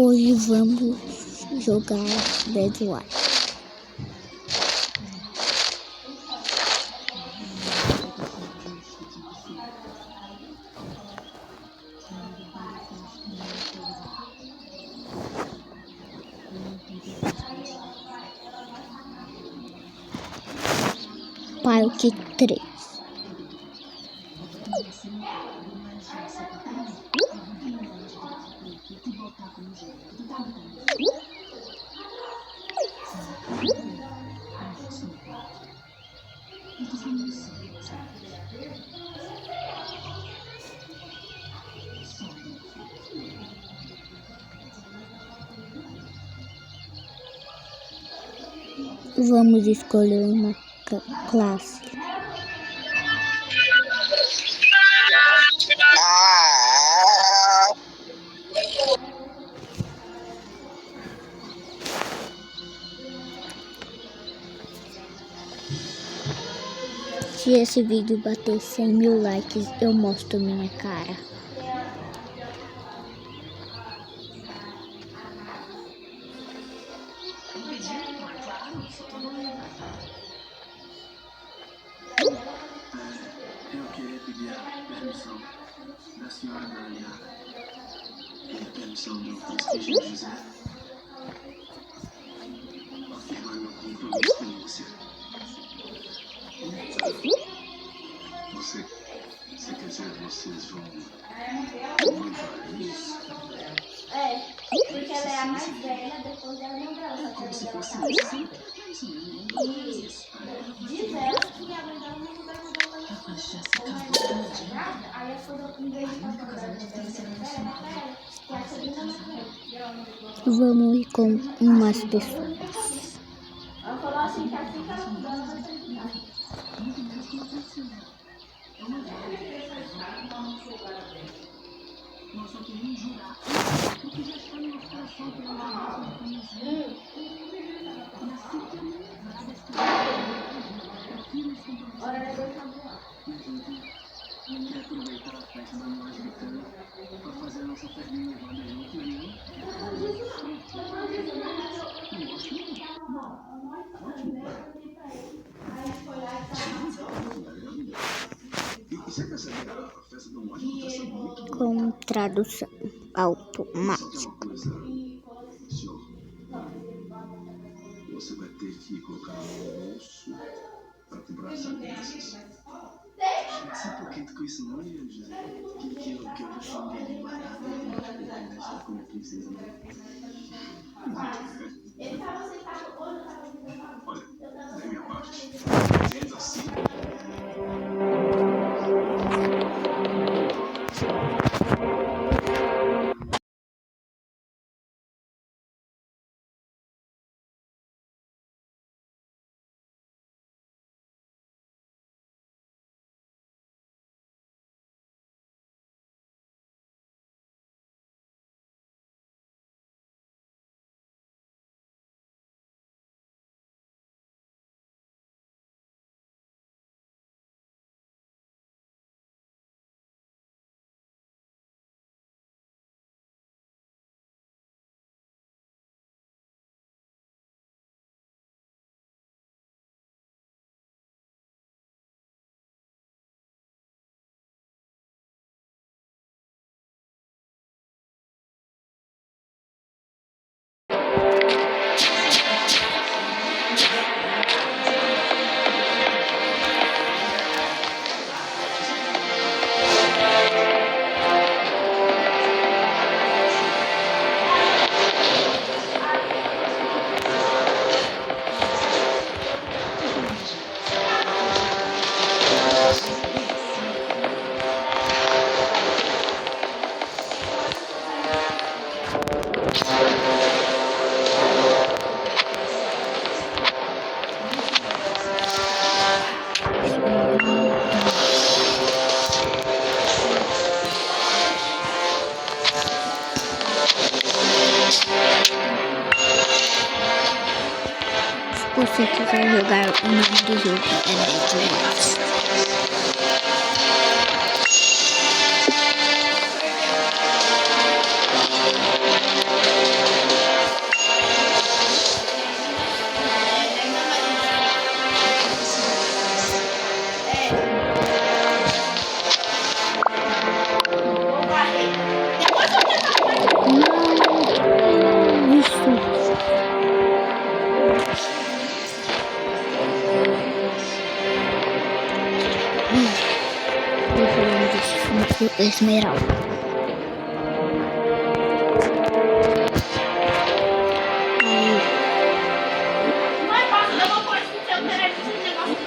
Hoje vamos jogar Dead War. Parte 3. Vamos escolher uma classe. Se esse vídeo bater 100.000 likes, eu mostro minha cara. Eu queria pedir a permissão da senhora Daniela e a permissão do prestígio de José. Afirmar meu compromisso com você. Você quer dizer, vocês vão noivar isso? Porque ela é a mais velha, depois ela não dela. Como se fosse isso. Diz ela que a mãe dela não vai mandar ela na escola. Aí as coisas em vez de passar pra ela, que a segunda não. Vamos ir com umas pessoas. Ela falou assim que assim que ela mudar, ela vai sair de casa. Nós só queremos jurar. Porque já está no nosso coração pela nossa conhecimento. E assim que ele Hora de dois tabular. E aproveitar a festa da noite gritando para fazer a nossa perninha levada junto, né? E você quer saber, a festa da morte é uma festa muito boa. Com tradução automática. Só tem uma coisa, senhor. Você vai ter que colocar no bolso para comprar as alianças. Se por que com isso não, José? Que eu vou falar dele barato e deixar como princesa, né? Olha, da minha parte, sendo assim. Se você quiser jogar o nome do jogo, é Dead War. Esmeralda. Mãe, posso dar uma coisa no seu telefone, esse negócio